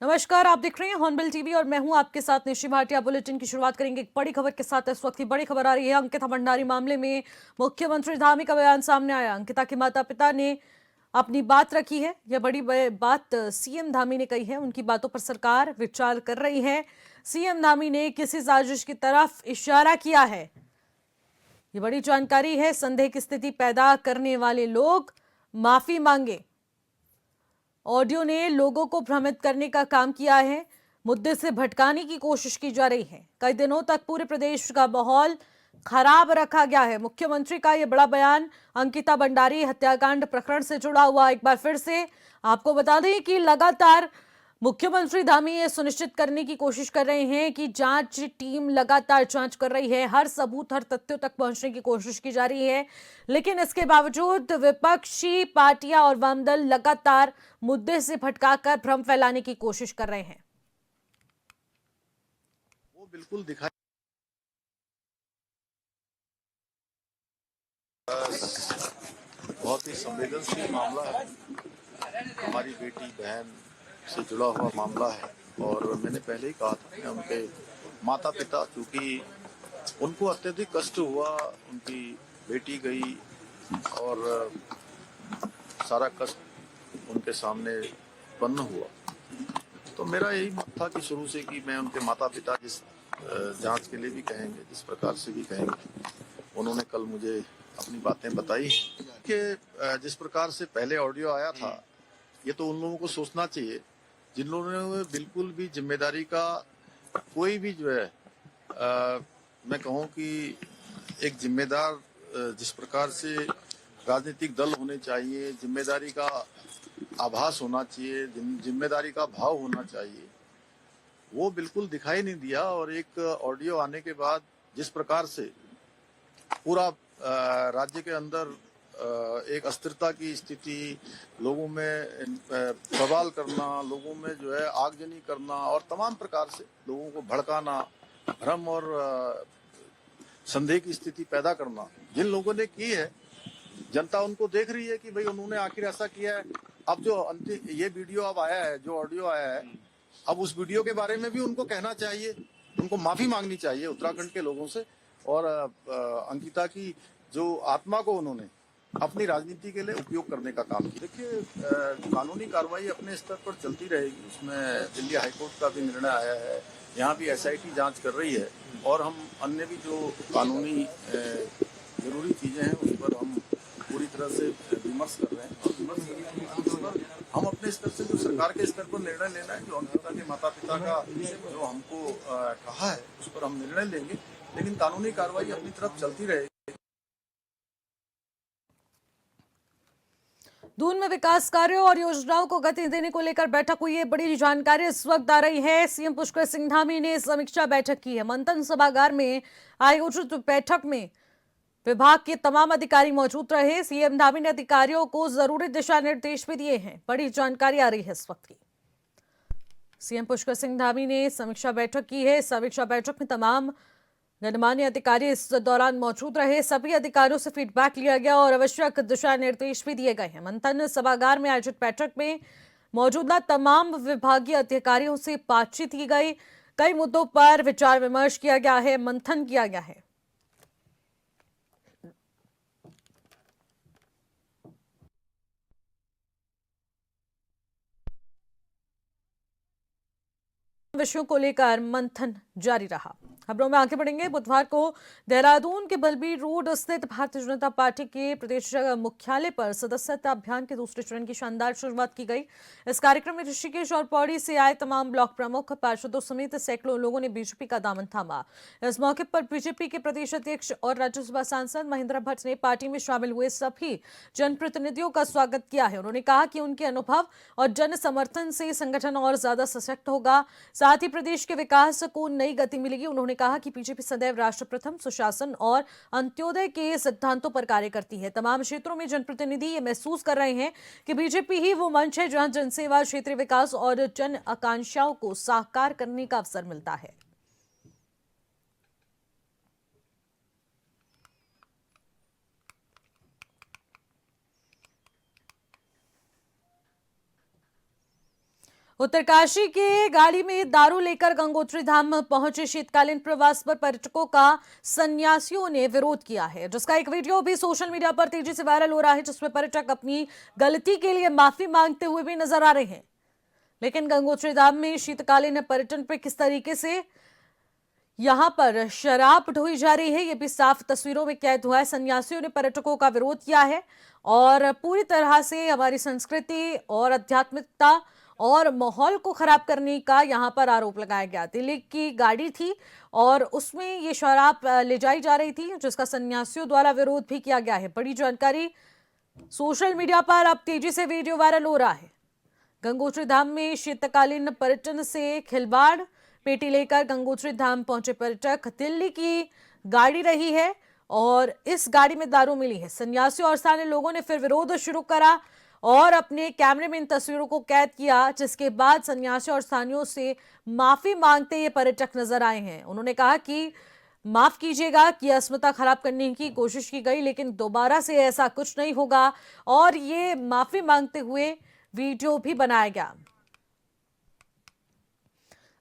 नमस्कार, आप देख रहे हैं हॉर्नबिल टीवी और मैं हूं आपके साथ निशि भाटिया। बुलेटिन की शुरुआत करेंगे एक बड़ी खबर के साथ। इस वक्त की बड़ी खबर आ रही है अंकिता भंडारी मामले में मुख्यमंत्री धामी का बयान सामने आया। अंकिता के माता पिता ने अपनी बात रखी है। यह बड़ी बात सीएम धामी ने कही है। उनकी बातों पर सरकार विचार कर रही है। सीएम धामी ने किसी साजिश की तरफ इशारा किया है। ये बड़ी जानकारी है। संदेह की स्थिति पैदा करने वाले लोग माफी मांगे। ऑडियो ने लोगों को भ्रमित करने का काम किया है। मुद्दे से भटकाने की कोशिश की जा रही है। कई दिनों तक पूरे प्रदेश का माहौल खराब रखा गया है। मुख्यमंत्री का यह बड़ा बयान अंकिता भंडारी हत्याकांड प्रकरण से जुड़ा हुआ। एक बार फिर से आपको बता दें कि लगातार मुख्यमंत्री धामी ये सुनिश्चित करने की कोशिश कर रहे हैं कि जांच टीम लगातार जांच कर रही है। हर सबूत हर तथ्यों तक पहुंचने की कोशिश की जा रही है। लेकिन इसके बावजूद विपक्षी पार्टियां और वाम दल लगातार मुद्दे से भटकाकर भ्रम फैलाने की कोशिश कर रहे हैं। वो बिल्कुल दिखाई बहुत ही संवेदनशील मामला है। हमारी बेटी बहन से जुड़ा हुआ मामला है और मैंने पहले ही कहा था कि उनके माता पिता, चूंकि उनको अत्यधिक कष्ट हुआ, उनकी बेटी गई और सारा कष्ट उनके सामने उत्पन्न हुआ, तो मेरा यही मत था कि शुरू से कि मैं उनके माता पिता जिस जांच के लिए भी कहेंगे, जिस प्रकार से भी कहेंगे, उन्होंने कल मुझे अपनी बातें बताई कि जिस प्रकार से पहले ऑडियो आया था, ये तो उन लोगों को सोचना चाहिए जिन लोगों ने बिल्कुल भी जिम्मेदारी का कोई भी जो है मैं कहूँ कि एक जिम्मेदार जिस प्रकार से राजनीतिक दल होने चाहिए, जिम्मेदारी का आभास होना चाहिए, जिम्मेदारी का भाव होना चाहिए, वो बिल्कुल दिखाई नहीं दिया। और एक ऑडियो आने के बाद जिस प्रकार से पूरा राज्य के अंदर एक अस्थिरता की स्थिति, लोगों में सवाल करना, लोगों में जो है आगजनी करना और तमाम प्रकार से लोगों को भड़काना, भ्रम और संदेह की स्थिति पैदा करना जिन लोगों ने की है, जनता उनको देख रही है कि भाई उन्होंने आखिर ऐसा किया है। अब जो अंतिम ये वीडियो अब आया है, जो ऑडियो आया है, अब उस वीडियो के बारे में भी उनको कहना चाहिए, उनको माफी मांगनी चाहिए उत्तराखंड के लोगों से। और अंकिता की जो आत्मा को उन्होंने अपनी राजनीति के लिए उपयोग करने का काम किया। देखिए, कानूनी कार्रवाई अपने स्तर पर चलती रहेगी। उसमें दिल्ली हाईकोर्ट का भी निर्णय आया है, यहाँ भी एसआईटी जांच कर रही है और हम अन्य भी जो कानूनी जरूरी चीजें हैं उस पर हम पूरी तरह से विमर्श कर रहे हैं। और विमर्श करने के बाद हम अपने स्तर से जो सरकार के स्तर पर निर्णय लेना है, जो अंकिता के माता पिता का जो हमको कहा है, उस पर हम निर्णय लेंगे। लेकिन कानूनी कार्रवाई अपनी तरफ चलती रहेगी। दून में विकास कार्यों और योजनाओं को गति देने को लेकर बैठक हुई है। बड़ी जानकारी इस वक्त आ रही है। सीएम पुष्कर सिंह धामी ने समीक्षा बैठक की है। मंथन सभागार में आयोजित बैठक में विभाग के तमाम अधिकारी मौजूद रहे। सीएम धामी ने अधिकारियों को जरूरी दिशा निर्देश भी दिए हैं। बड़ी जानकारी आ रही है इस वक्त की। सीएम पुष्कर सिंह धामी ने समीक्षा बैठक की है। समीक्षा बैठक में तमाम गणमान्य अधिकारी इस दौरान मौजूद रहे। सभी अधिकारियों से फीडबैक लिया गया और आवश्यक दिशा निर्देश भी दिए गए हैं। मंथन सभागार में आयोजित बैठक में मौजूदा तमाम विभागीय अधिकारियों से बातचीत की गई। कई मुद्दों पर विचार विमर्श किया गया है, मंथन किया गया है। विषयों को लेकर मंथन जारी रहा। खबरों में आगे बढ़ेंगे। बुधवार को देहरादून के बलबीर रोड स्थित भारतीय जनता पार्टी के प्रदेश मुख्यालय पर सदस्यता अभियान के दूसरे चरण की शानदार शुरुआत की गई। इस कार्यक्रम में ऋषिकेश और पौड़ी से आए तमाम ब्लॉक प्रमुख, पार्षदों समेत सैकड़ों लोगों ने बीजेपी का दामन थामा। इस मौके पर बीजेपी के प्रदेश अध्यक्ष और राज्यसभा सांसद महेंद्र भट्ट ने पार्टी में शामिल हुए सभी जनप्रतिनिधियों का स्वागत किया है। उन्होंने कहा कि उनके अनुभव और जन समर्थन से संगठन और ज्यादा सशक्त होगा, साथ ही प्रदेश के विकास को नई गति मिलेगी। उन्होंने कहा कि बीजेपी सदैव राष्ट्र प्रथम, सुशासन और अंत्योदय के सिद्धांतों पर कार्य करती है। तमाम क्षेत्रों में जनप्रतिनिधि ये महसूस कर रहे हैं कि बीजेपी ही वो मंच है जहां जनसेवा, क्षेत्रीय विकास और जन आकांक्षाओं को साकार करने का अवसर मिलता है। उत्तरकाशी के गाड़ी में दारू लेकर गंगोत्री धाम पहुंचे शीतकालीन प्रवास पर पर्यटकों का सन्यासियों ने विरोध किया है, जिसका एक वीडियो भी सोशल मीडिया पर तेजी से वायरल हो रहा है, जिसमें पर्यटक अपनी गलती के लिए माफी मांगते हुए भी नजर आ रहे हैं। लेकिन गंगोत्री धाम में शीतकालीन पर्यटन पर किस तरीके से यहां पर शराब ढोई जा रही है, यह भी साफ तस्वीरों में कैद हुआ है। सन्यासियों ने पर्यटकों का विरोध किया है और पूरी तरह से हमारी संस्कृति और आध्यात्मिकता और माहौल को खराब करने का यहां पर आरोप लगाया गया। दिल्ली की गाड़ी थी और उसमें ये शराब ले जाई जा रही थी, जिसका सन्यासियों द्वारा विरोध भी किया गया है। बड़ी जानकारी सोशल मीडिया पर अब तेजी से वीडियो वायरल हो रहा है। गंगोत्री धाम में शीतकालीन पर्यटन से खिलवाड़, पेटी लेकर गंगोत्री धाम पहुंचे पर्यटक। दिल्ली की गाड़ी रही है और इस गाड़ी में दारू मिली है। सन्यासियों और स्थानीय लोगों ने फिर विरोध शुरू करा और अपने कैमरे में इन तस्वीरों को कैद किया, जिसके बाद सन्यासियों और स्थानीयों से माफी मांगते ये पर्यटक नजर आए हैं। उन्होंने कहा कि माफ कीजिएगा कि अस्मिता खराब करने की कोशिश की गई, लेकिन दोबारा से ऐसा कुछ नहीं होगा और ये माफी मांगते हुए वीडियो भी बनाया गया।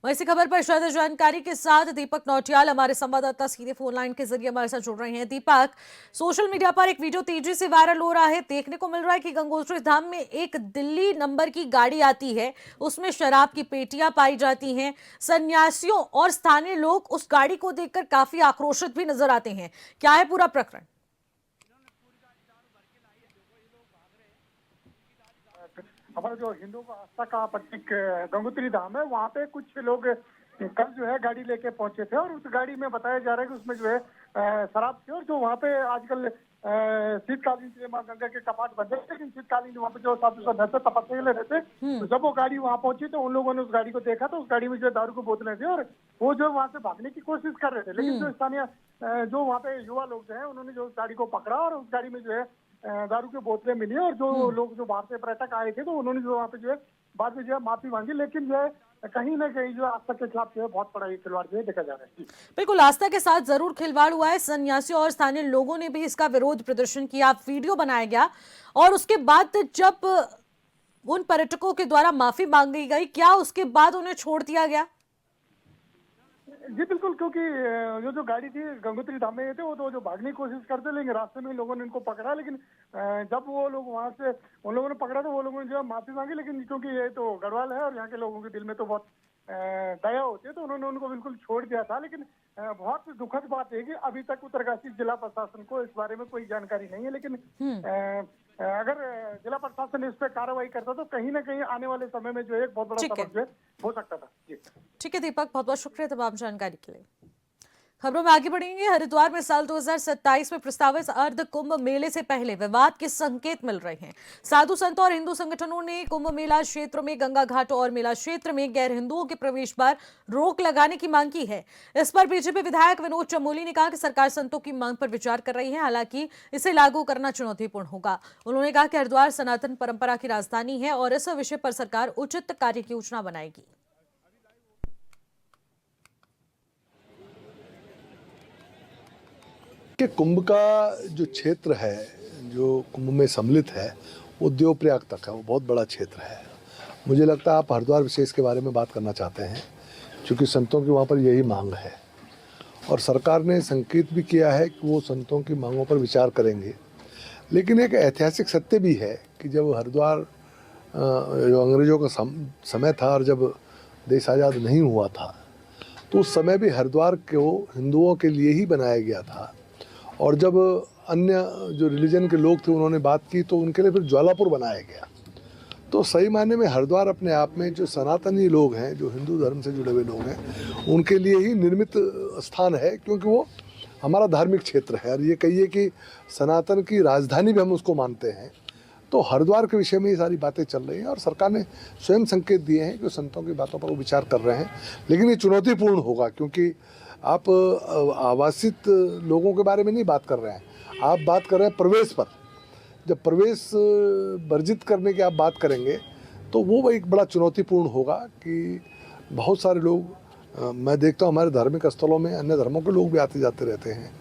इसी खबर पर ज्यादा जानकारी के साथ दीपक नौटियाल हमारे संवाददाता सीधे फोन लाइन के जरिए हमारे साथ जुड़ रहे हैं। दीपक, सोशल मीडिया पर एक वीडियो तेजी से वायरल हो रहा है। देखने को मिल रहा है कि गंगोत्री धाम में एक दिल्ली नंबर की गाड़ी आती है, उसमें शराब की पेटियां पाई जाती हैं। सन्यासियों और स्थानीय लोग उस गाड़ी को देखकर काफी आक्रोशित भी नजर आते हैं। क्या है पूरा प्रकरण? हमारा जो हिंदुओं का आस्था का प्रतीक गंगोत्री धाम है, वहाँ पे कुछ लोग कल जो है गाड़ी लेके पहुंचे थे और उस गाड़ी में बताया जा रहा है कि उसमें जो है शराब थी और जो वहाँ पे आजकल शीतकालीन के लिए माँ गंगा के कपाट बंद है, लेकिन शीतकालीन वहाँ पे जो साधु संत रहते तपस्या के लिए रहते, तो जब वो गाड़ी वहाँ पहुंची तो उन लोगों ने उस गाड़ी को देखा तो उस गाड़ी में जो दारू की बोतलें थी और वो जो वहाँ से भागने की कोशिश कर रहे थे। लेकिन जो स्थानीय जो वहाँ पे युवा लोग जो है उन्होंने जो गाड़ी को पकड़ा और उस गाड़ी में जो है दारू की बोतलें मिली और जो लोग जो बाहर से पर्यटक आए थे तो उन्होंने जो वहाँ पे जो है बाद में जो है माफी मांगी, लेकिन जो है कहीं ना कहीं जो आस्था के खिलाफ जो है बहुत बड़ा ये खिलवाड़ जो है देखा जा रहा है। बिल्कुल, आस्था के साथ जरूर खिलवाड़ हुआ है। सन्यासियों और स्थानीय लोगों ने भी इसका विरोध प्रदर्शन किया, वीडियो बनाया गया और उसके बाद जब उन पर्यटकों के द्वारा माफी मांगी गई, क्या उसके बाद उन्हें छोड़ दिया गया? जी बिल्कुल, क्योंकि जो गाड़ी थी गंगोत्री धाम में थे वो तो जो भागने की कोशिश करते, लेकिन रास्ते में लोगों ने इनको पकड़ा, लेकिन जब वो लोग वहां से उन लोगों ने पकड़ा तो वो लोगों ने जो है माफी मांगी, लेकिन क्योंकि ये तो गढ़वाल है और यहाँ के लोगों के दिल में तो बहुत दया होती है तो उन्होंने उनको बिल्कुल छोड़ दिया था। लेकिन बहुत दुखद बात है कि अभी तक उत्तरकाशी जिला प्रशासन को इस बारे में कोई जानकारी नहीं है, लेकिन अगर जिला प्रशासन इस पर कार्रवाई करता तो कहीं ना कहीं आने वाले समय में जो है एक बहुत बड़ा सबक जो है हो सकता था। जी ठीक है दीपक, बहुत बहुत शुक्रिया तमाम जानकारी के लिए। खबरों में आगे बढ़ेंगे। हरिद्वार में साल 2027 में प्रस्तावित अर्ध कुंभ मेले से पहले विवाद के संकेत मिल रहे हैं। साधु संतों और हिंदू संगठनों ने कुंभ मेला क्षेत्र में गंगा घाटों और मेला क्षेत्र में गैर हिंदुओं के प्रवेश पर रोक लगाने की मांग की है। इस पर बीजेपी विधायक विनोद चमोली ने कहा कि सरकार संतों की मांग पर विचार कर रही है, हालांकि इसे लागू करना चुनौतीपूर्ण होगा। उन्होंने कहा कि हरिद्वार सनातन परंपरा की राजधानी है और इस विषय पर सरकार उचित कार्य योजना बनाएगी। कि कुंभ का जो क्षेत्र है, जो कुंभ में सम्मिलित है, वो देवप्रयाग तक है, वो बहुत बड़ा क्षेत्र है। मुझे लगता है आप हरिद्वार विशेष के बारे में बात करना चाहते हैं, क्योंकि संतों की वहाँ पर यही मांग है और सरकार ने संकेत भी किया है कि वो संतों की मांगों पर विचार करेंगे। लेकिन एक ऐतिहासिक सत्य भी है कि जब हरिद्वार जो अंग्रेज़ों का समय था और जब देश आज़ाद नहीं हुआ था, तो उस समय भी हरिद्वार को हिंदुओं के लिए ही बनाया गया था और जब अन्य जो रिलीजन के लोग थे उन्होंने बात की तो उनके लिए फिर ज्वालापुर बनाया गया। तो सही मायने में हरिद्वार अपने आप में जो सनातनी लोग हैं, जो हिंदू धर्म से जुड़े हुए लोग हैं, उनके लिए ही निर्मित स्थान है, क्योंकि वो हमारा धार्मिक क्षेत्र है और ये कहिए कि सनातन की राजधानी भी हम उसको मानते हैं। तो हरिद्वार के विषय में ये सारी बातें चल रही हैं और सरकार ने स्वयं संकेत दिए हैं कि संतों की बातों पर वो विचार कर रहे हैं, लेकिन ये चुनौतीपूर्ण होगा, क्योंकि आप आवासित लोगों के बारे में नहीं बात कर रहे हैं, आप बात कर रहे हैं प्रवेश पर। जब प्रवेश वर्जित करने की आप बात करेंगे तो वो एक बड़ा चुनौतीपूर्ण होगा कि बहुत सारे लोग, मैं देखता हूँ हमारे धार्मिक स्थलों में अन्य धर्मों के लोग भी आते जाते रहते हैं,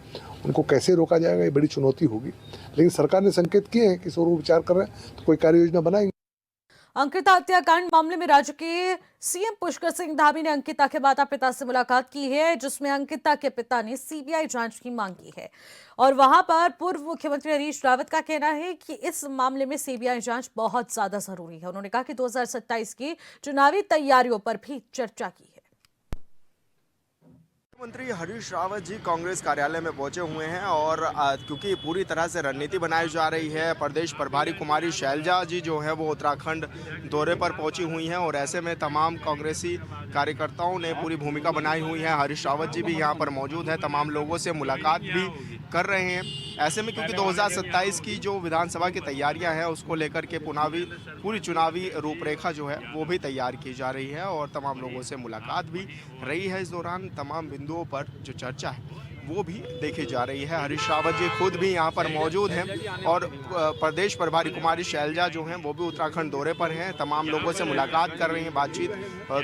उनको कैसे रोका जाएगा ये बड़ी चुनौती होगी। लेकिन सरकार ने संकेत किए हैं कि इस ओर वो विचार कर रहे हैं तो कोई कार्य योजना बनाएंगे। अंकिता हत्याकांड मामले में राज्य के सीएम पुष्कर सिंह धामी ने अंकिता के माता पिता से मुलाकात की है, जिसमें अंकिता के पिता ने सीबीआई जांच की मांग की है। और वहां पर पूर्व मुख्यमंत्री हरीश रावत का कहना है कि इस मामले में सीबीआई जांच बहुत ज्यादा जरूरी है। उन्होंने कहा कि 2027 की चुनावी तैयारियों पर भी चर्चा की है। मुख्यमंत्री हरीश रावत जी कांग्रेस कार्यालय में पहुंचे हुए हैं और क्योंकि पूरी तरह से रणनीति बनाई जा रही है, प्रदेश प्रभारी कुमारी शैलजा जी जो है वो उत्तराखंड दौरे पर पहुंची हुई हैं और ऐसे में तमाम कांग्रेसी कार्यकर्ताओं ने पूरी भूमिका बनाई हुई है। हरीश रावत जी भी यहां पर मौजूद हैं, तमाम लोगों से मुलाकात भी कर रहे हैं। ऐसे में क्योंकि 2027 की जो विधानसभा की तैयारियां हैं उसको लेकर के पूरी चुनावी रूपरेखा जो है वो भी तैयार की जा रही है और तमाम लोगों से मुलाकात भी रही है। इस दौरान तमाम बिंदुओं पर जो चर्चा है वो भी देखी जा रही है। हरीश रावत जी खुद भी यहाँ पर मौजूद हैं और प्रदेश प्रभारी कुमारी शैलजा जो हैं वो भी उत्तराखंड दौरे पर हैं, तमाम लोगों से मुलाकात कर रही हैं, बातचीत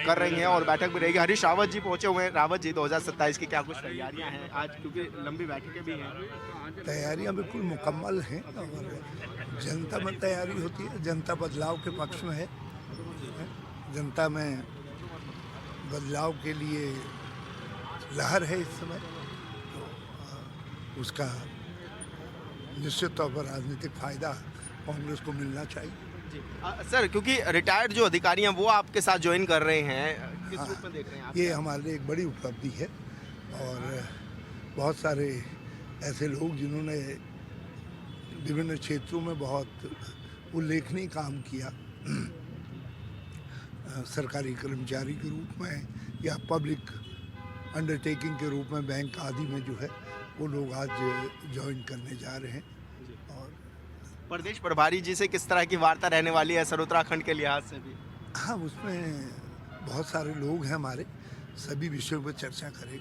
कर रही हैं और बैठक भी रहेगी। हरीश रावत जी पहुंचे हुए हैं। रावत जी 2027 की क्या कुछ तैयारियां हैं आज, क्योंकि लंबी बैठकें भी हैं? तैयारियां बिल्कुल मुकम्मल हैं और जनता में तैयारी होती है। जनता बदलाव के पक्ष में है, जनता में बदलाव के लिए लहर है इस समय, तो उसका निश्चित तौर पर राजनीतिक फायदा कांग्रेस को मिलना चाहिए। सर, क्योंकि रिटायर्ड जो अधिकारी हैं वो आपके साथ ज्वाइन कर रहे हैं, किस रूप में देख रहे हैं आप? ये हमारे लिए एक बड़ी उपलब्धि है और बहुत सारे ऐसे लोग जिन्होंने विभिन्न क्षेत्रों में बहुत उल्लेखनीय काम किया, सरकारी कर्मचारी के रूप में या पब्लिक अंडरटेकिंग के रूप में बैंक आदि में जो है वो लोग आज ज्वाइन करने जा रहे हैं। और प्रदेश प्रभारी जी से किस तरह की वार्ता रहने वाली है सर उत्तराखंड के लिहाज से भी? हाँ, उसमें बहुत सारे लोग हैं हमारे, सभी विषयों पर चर्चा करेंगे।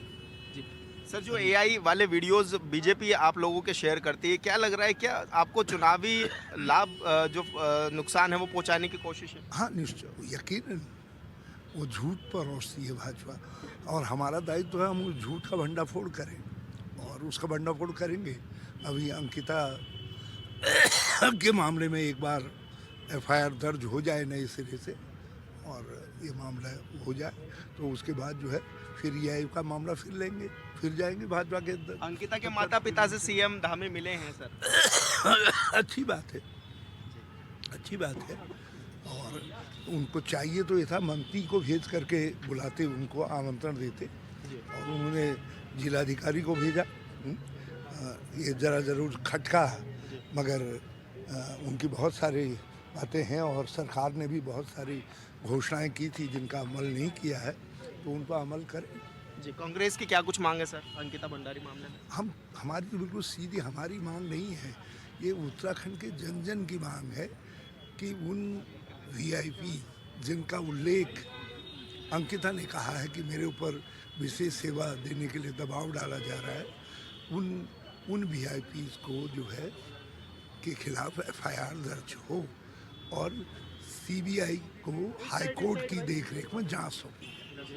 जी सर, जो एआई वाले वीडियोस बीजेपी आप लोगों के शेयर करती है, क्या लग रहा है, क्या आपको चुनावी लाभ जो नुकसान है वो पहुंचाने की कोशिश है? हाँ, निश्चय, यकीनन वो झूठ पर रोशनी है भाजपा और हमारा दायित्व है हम उस झूठ का भंडाफोड़ करें और उसका भंडाफोड़ करेंगे। अभी अंकिता के मामले में एक बार एफआईआर दर्ज हो जाए नए सिरे से और ये मामला हो जाए तो उसके बाद जो है फिर ये का मामला फिर लेंगे, फिर जाएंगे भाजपा के अंदर। अंकिता के माता पिता से सीएम धामी मिले हैं सर? अच्छी बात है, अच्छी बात है और उनको चाहिए तो ये था मंत्री को भेज करके बुलाते, उनको आमंत्रण देते और उन्होंने जिलाधिकारी को भेजा। ये ज़रूर खटका, मगर उनकी बहुत सारी बातें हैं और सरकार ने भी बहुत सारी घोषणाएं की थी जिनका अमल नहीं किया है, तो उन पर अमल करें। जी, कांग्रेस की क्या कुछ मांग है सर अंकिता भंडारी मामले में? हमारी तो बिल्कुल सीधी हमारी मांग नहीं है, ये उत्तराखंड के जन जन की मांग है कि उन वीआईपी जिनका उल्लेख अंकिता ने कहा है कि मेरे ऊपर विशेष सेवा देने के लिए दबाव डाला जा रहा है, उन वीआईपीज़ को जो है के खिलाफ एफआईआर दर्ज हो और सीबीआई को हाईकोर्ट की देखरेख में जांच हो।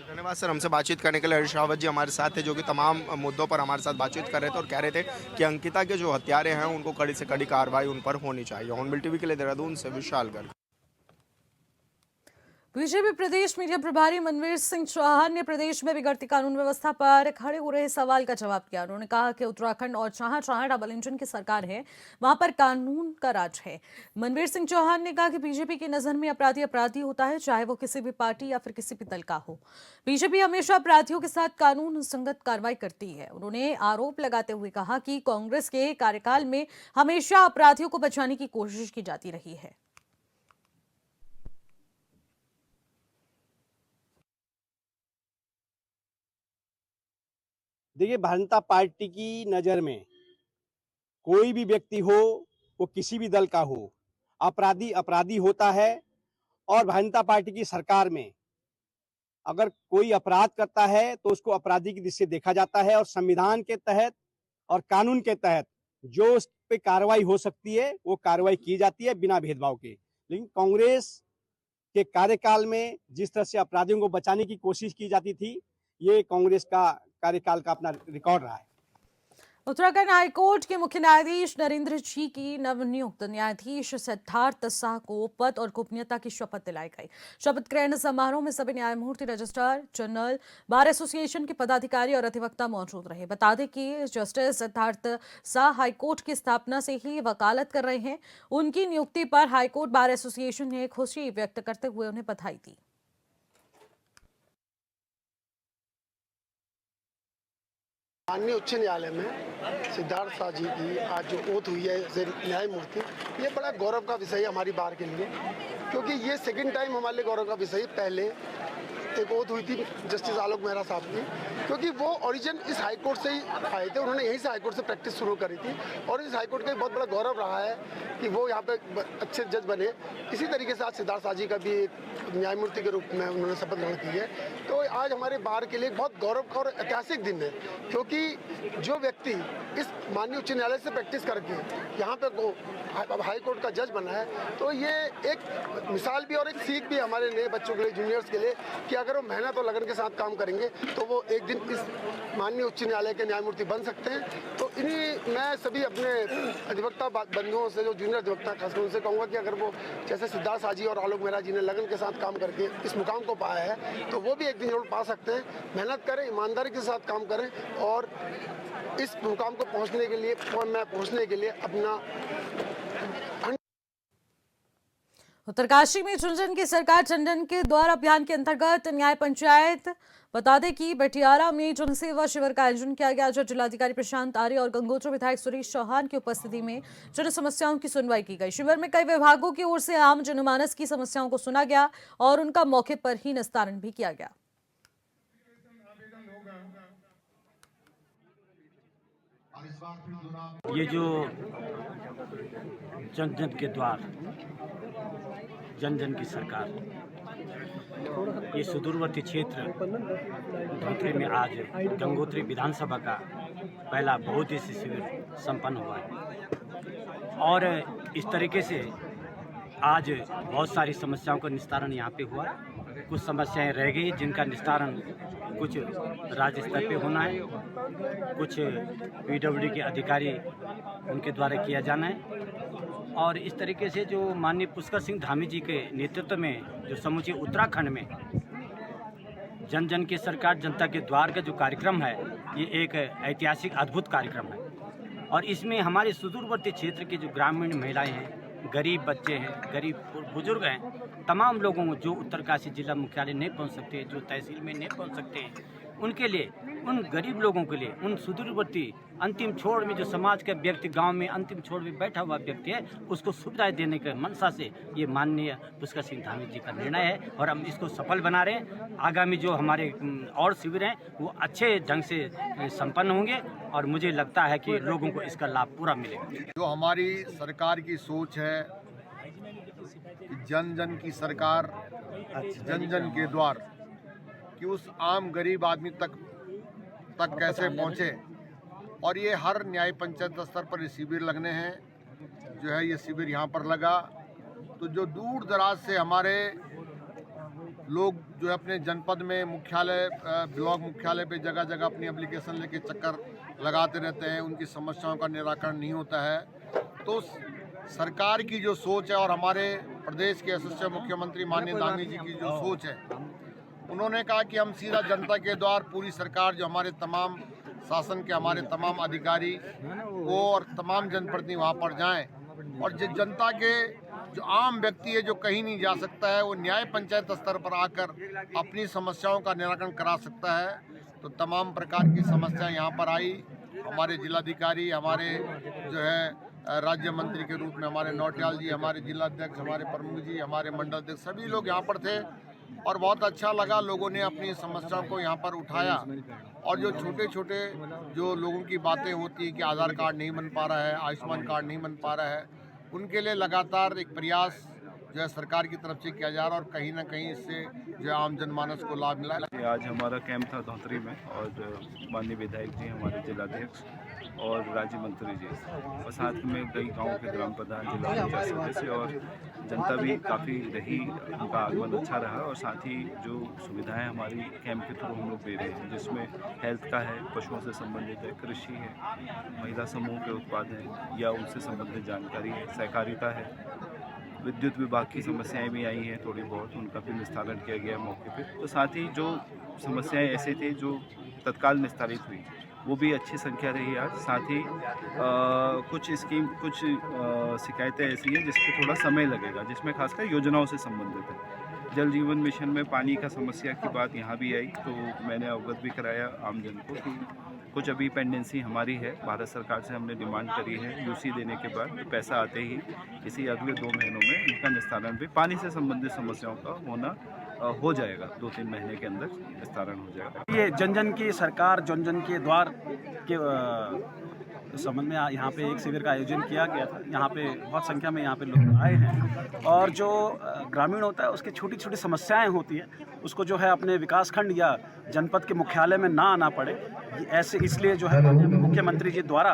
धन्यवाद सर, हमसे बातचीत करने के लिए। हरीश रावत जी हमारे साथ थे जो कि तमाम मुद्दों पर हमारे साथ बातचीत कर रहे थे और कह रहे थे कि अंकिता के जो हत्यारे हैं उनको कड़ी से कड़ी कार्रवाई उन पर होनी चाहिए। हॉर्नबिल टीवी के लिए देहरादून से विशाल गर्ग। बीजेपी प्रदेश मीडिया प्रभारी मनवीर सिंह चौहान ने प्रदेश में बिगड़ती कानून व्यवस्था पर खड़े हो रहे सवाल का जवाब दिया। उन्होंने कहा कि उत्तराखंड और जहां डबल इंजन की सरकार है वहां पर कानून का राज है। मनवीर सिंह चौहान ने कहा कि बीजेपी की नजर में अपराधी अपराधी होता है, चाहे वो किसी भी पार्टी या फिर किसी भी दल का हो। बीजेपी हमेशा अपराधियों के साथ कानून संगत कार्रवाई करती है। उन्होंने आरोप लगाते हुए कहा कि कांग्रेस के कार्यकाल में हमेशा अपराधियों को बचाने की कोशिश की जाती रही है। देखिए, भारतीय जनता पार्टी की नज़र में कोई भी व्यक्ति हो, वो किसी भी दल का हो, अपराधी अपराधी होता है और भारतीय जनता पार्टी की सरकार में अगर कोई अपराध करता है तो उसको अपराधी की दृष्टि से देखा जाता है और संविधान के तहत और कानून के तहत जो उस पे कार्रवाई हो सकती है वो कार्रवाई की जाती है बिना भेदभाव के। लेकिन कांग्रेस के कार्यकाल में जिस तरह से अपराधियों को बचाने की कोशिश की जाती थी, ये कांग्रेस का कार्यकाल का अपना रिकॉर्ड रहा है। उत्तराखंड हाईकोर्ट के मुख्य न्यायाधीश नरेंद्र जी की नवनियुक्त न्यायाधीश सिद्धार्थ शाह को पद और गोपनीयता की शपथ दिलाई गई। शपथ ग्रहण समारोह में सभी न्यायमूर्ति, रजिस्ट्रार जनरल, बार एसोसिएशन के पदाधिकारी और अधिवक्ता मौजूद रहे। बता दें कि जस्टिस सिद्धार्थ शाह हाईकोर्ट की स्थापना से ही वकालत कर रहे हैं। उनकी नियुक्ति पर हाईकोर्ट बार एसोसिएशन ने खुशी व्यक्त करते हुए उन्हें बधाई दी। माननीय उच्च न्यायालय में सिद्धार्थ शाह जी की आज जो ओथ हुई है एज ए न्यायमूर्ति, ये बड़ा गौरव का विषय है हमारी बार के लिए, क्योंकि ये सेकंड टाइम हमारे लिए गौरव का विषय है। पहले एक ओथ हुई थी जस्टिस आलोक मेहरा साहब की, क्योंकि वो ओरिजिन इस हाई कोर्ट से ही आए थे, उन्होंने यहीं से हाई कोर्ट से प्रैक्टिस शुरू करी थी और इस हाई कोर्ट का बहुत बड़ा गौरव रहा है कि वो यहाँ पे अच्छे जज बने। इसी तरीके से आज सिद्धार्थ शाह जी का भी एक न्यायमूर्ति के रूप में उन्होंने शपथ ग्रहण की है। तो आज हमारे बार के लिए बहुत गौरव का और ऐतिहासिक दिन है, क्योंकि जो व्यक्ति इस माननीय उच्च न्यायालय से प्रैक्टिस करके यहाँ पे हाई कोर्ट का जज बना है, तो ये एक मिसाल भी और एक सीख भी हमारे नए बच्चों के लिए, जूनियर्स के लिए, कि अगर वो मेहनत और लगन के साथ काम करेंगे तो वो एक दिन इस माननीय उच्च न्यायालय के न्यायमूर्ति बन सकते हैं। तो इन्हीं मैं सभी अपने अधिवक्ता बंधुओं से, जो जूनियर अधिवक्ता खासकर, उनसे कहूँगा कि अगर वो जैसे सिद्धार्थ शाह जी और आलोक मेहरा जी ने लगन के साथ काम करके इस मुकाम को पाया है, तो वो भी एक दिन जरूर पा सकते हैं। मेहनत करें, ईमानदारी के साथ काम करें और इस मुकाम को पहुँचने के लिए अपना। उत्तरकाशी में झुंझुनू की सरकार जनजन के द्वार अभियान के अंतर्गत न्याय पंचायत। बता दें कि बटियाला में जनसेवा शिविर का आयोजन किया गया, जो जिलाधिकारी प्रशांत आर्य और गंगोत्री विधायक सुरेश चौहान की उपस्थिति में जन समस्याओं की सुनवाई की गई। शिविर में कई विभागों की ओर से आम जनमानस की समस्याओं को सुना गया और उनका मौके पर ही निस्तारण भी किया गया। ये जो जन जन के द्वार, जन जन की सरकार, ये सुदूरवर्ती क्षेत्र धोत्री में आज गंगोत्री विधानसभा का पहला बहुउद्देशीय शिविर संपन्न हुआ है और इस तरीके से आज बहुत सारी समस्याओं का निस्तारण यहाँ पे हुआ। कुछ समस्याएं रह गई जिनका निस्तारण कुछ राज्य स्तर पे होना है, कुछ पीडब्ल्यूडी के अधिकारी उनके द्वारा किया जाना है और इस तरीके से जो माननीय पुष्कर सिंह धामी जी के नेतृत्व में जो समूचे उत्तराखंड में जन जन की सरकार जनता के द्वार का जो कार्यक्रम है, ये एक ऐतिहासिक अद्भुत कार्यक्रम है और इसमें हमारे सुदूरवर्ती क्षेत्र के जो ग्रामीण महिलाएं हैं, गरीब बच्चे हैं, गरीब बुजुर्ग हैं, तमाम लोगों को जो उत्तरकाशी जिला मुख्यालय नहीं पहुंच सकते, जो तहसील में नहीं पहुंच सकते हैं, उनके लिए, उन गरीब लोगों के लिए, उन सुदूरवर्ती अंतिम छोर में जो समाज का व्यक्ति गांव में अंतिम छोर में बैठा हुआ व्यक्ति है, उसको सुविधाएं देने के मनसा से ये माननीय पुष्कर सिंह धामी जी का निर्णय है और हम इसको सफल बना रहे हैं। आगामी जो हमारे और शिविर हैं वो अच्छे ढंग से संपन्न होंगे और मुझे लगता है कि लोगों को इसका लाभ पूरा मिलेगा। जो हमारी सरकार की सोच है कि जन जन की सरकार, जन जन के द्वार, कि उस आम गरीब आदमी तक कैसे पहुँचे और ये हर न्याय पंचायत स्तर पर ये शिविर लगने हैं। जो है ये शिविर यहाँ पर लगा तो जो दूर दराज से हमारे लोग जो है अपने जनपद में मुख्यालय, ब्लॉक मुख्यालय पे जगह जगह अपनी एप्लीकेशन लेके चक्कर लगाते रहते हैं, उनकी समस्याओं का निराकरण नहीं होता है। तो सरकार की जो सोच है और हमारे प्रदेश के यशस्वी मुख्यमंत्री माननीय धामी जी की जो सोच है, उन्होंने कहा कि हम सीधा जनता के द्वार, पूरी सरकार, जो हमारे तमाम शासन के हमारे तमाम अधिकारी वो और तमाम जनप्रतिनिधि वहाँ पर जाएं और जो जनता के जो आम व्यक्ति है जो कहीं नहीं जा सकता है, वो न्याय पंचायत स्तर पर आकर अपनी समस्याओं का निराकरण करा सकता है। तो तमाम प्रकार की समस्याएं यहाँ पर आई। हमारे जिलाधिकारी, हमारे जो है राज्य मंत्री के रूप में हमारे नौटियाल जी, हमारे जिलाध्यक्ष, हमारे प्रमुख जी, हमारे मंडल अध्यक्ष, सभी लोग यहाँ पर थे और बहुत अच्छा लगा। लोगों ने अपनी समस्याओं को यहाँ पर उठाया और जो छोटे छोटे जो लोगों की बातें होती है कि आधार कार्ड नहीं बन पा रहा है, आयुष्मान कार्ड नहीं बन पा रहा है, उनके लिए लगातार एक प्रयास जो है सरकार की तरफ से किया जा रहा है और कहीं ना कहीं इससे जो है आम जनमानस को लाभ मिला है। आज हमारा कैंप था धौतरी में और माननीय विधायक जी हमारे जिलाध्यक्ष और राज्य मंत्री जी और साथ में कई गाँव के ग्राम प्रधान जिला पंचायत सदस्य और जनता भी काफ़ी रही, उनका आगमन अच्छा रहा। और साथ ही जो सुविधाएं हमारी कैंप के थ्रू हम लोग दे रहे हैं, जिसमें हेल्थ का है, पशुओं से संबंधित है, कृषि है, महिला समूह के उत्पाद हैं या उनसे संबंधित जानकारी है, सहकारिता है, विद्युत विभाग की समस्याएं भी आई हैं थोड़ी बहुत, उनका भी निस्तारण किया गया मौके पे। तो साथ ही जो समस्याएं ऐसे थे जो तत्काल निस्तारित हुई वो भी अच्छी संख्या रही आज। साथ ही कुछ शिकायतें ऐसी हैं जिस पर थोड़ा समय लगेगा, जिसमें खासकर योजनाओं से संबंधित है। जल जीवन मिशन में पानी का समस्या की बात यहाँ भी आई, तो मैंने अवगत भी कराया आमजन को कि कुछ अभी पेंडेंसी हमारी है। भारत सरकार से हमने डिमांड करी है यूसी देने के बाद, तो पैसा आते ही इसी अगले 2 महीनों में इनका निस्तारण भी पानी से संबंधित समस्याओं का होना हो जाएगा। 2-3 महीने के अंदर निस्तारण हो जाएगा। ये जन जन की सरकार, जन जन के द्वार के संबंध में यहाँ पे एक शिविर का आयोजन किया गया था। यहाँ पे बहुत संख्या में यहाँ पे लोग आए हैं और जो ग्रामीण होता है उसकी छोटी छोटी समस्याएं होती है, उसको जो है अपने विकासखंड या जनपद के मुख्यालय में ना आना पड़े, ऐसे इसलिए जो है मुख्यमंत्री जी द्वारा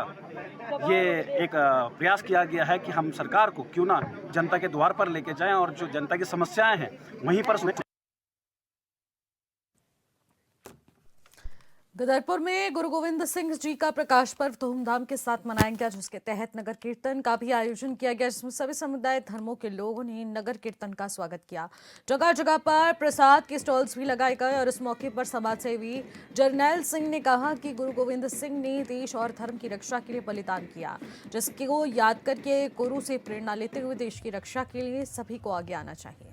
ये एक प्रयास किया गया है कि हम सरकार को क्यों ना जनता के द्वार पर लेके जाएं और जो जनता की समस्याएं हैं वहीं पर सुनें। गदरपुर में गुरु गोविंद सिंह जी का प्रकाश पर्व धूमधाम के साथ मनाया गया, जिसके तहत नगर कीर्तन का भी आयोजन किया गया, जिसमें सभी समुदाय धर्मों के लोगों ने नगर कीर्तन का स्वागत किया। जगह जगह पर प्रसाद के स्टॉल्स भी लगाए गए और इस मौके पर समाजसेवी जरनैल सिंह ने कहा कि गुरु गोविंद सिंह ने देश और धर्म की रक्षा के लिए बलिदान किया, जिसको याद करके गुरु से प्रेरणा लेते हुए देश की रक्षा के लिए सभी को आगे आना चाहिए।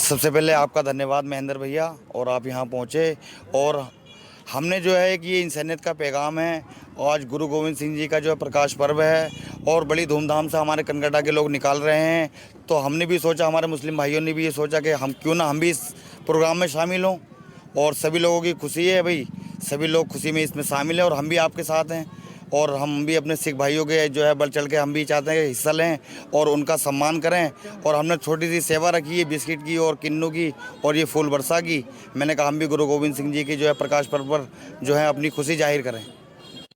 सबसे पहले आपका धन्यवाद महेंद्र भैया, और आप यहाँ पहुँचे और हमने जो है कि ये इंसानियत का पैगाम है। आज गुरु गोविंद सिंह जी का जो है प्रकाश पर्व है और बड़ी धूमधाम से हमारे कनकटा के लोग निकाल रहे हैं, तो हमने भी सोचा, हमारे मुस्लिम भाइयों ने भी ये सोचा कि हम क्यों ना हम भी इस प्रोग्राम में शामिल हों। और सभी लोगों की खुशी है भाई, सभी लोग खुशी में इसमें शामिल हैं और हम भी आपके साथ हैं। और हम भी अपने सिख भाइयों के जो है बढ़ चढ़ के हम भी चाहते हैं कि हिस्सा लें और उनका सम्मान करें। और हमने छोटी सी सेवा रखी है बिस्किट की और किन्नू की और ये फूल बरसा की। मैंने कहा हम भी गुरु गोविंद सिंह जी की जो है प्रकाश पर्व पर जो है अपनी खुशी जाहिर करें।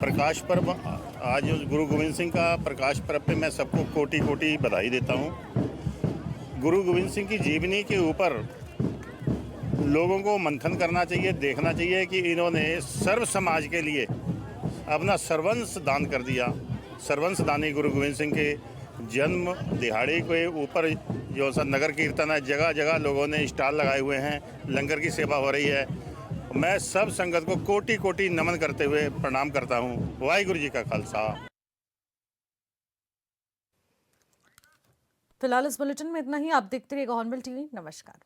प्रकाश पर्व, आज गुरु गोविंद सिंह का प्रकाश पर्व पे मैं सबको कोटि कोटि बधाई देता हूँ। गुरु गोविंद सिंह की जीवनी के ऊपर लोगों को मंथन करना चाहिए, देखना चाहिए कि इन्होंने सर्व समाज के लिए अपना सर्वंस दान कर दिया। सर्वंस दानी गुरु गोविंद सिंह के जन्म दिहाड़े के ऊपर जो सा नगर कीर्तन है, जगह जगह लोगों ने स्टॉल लगाए हुए हैं, लंगर की सेवा हो रही है। मैं सब संगत को कोटि कोटि नमन करते हुए प्रणाम करता हूँ। वाहिगुरु जी का खालसा। फिलहाल इस बुलेटिन में इतना ही। आप देखते रहिएगा हॉर्नबिल टीवी। नमस्कार।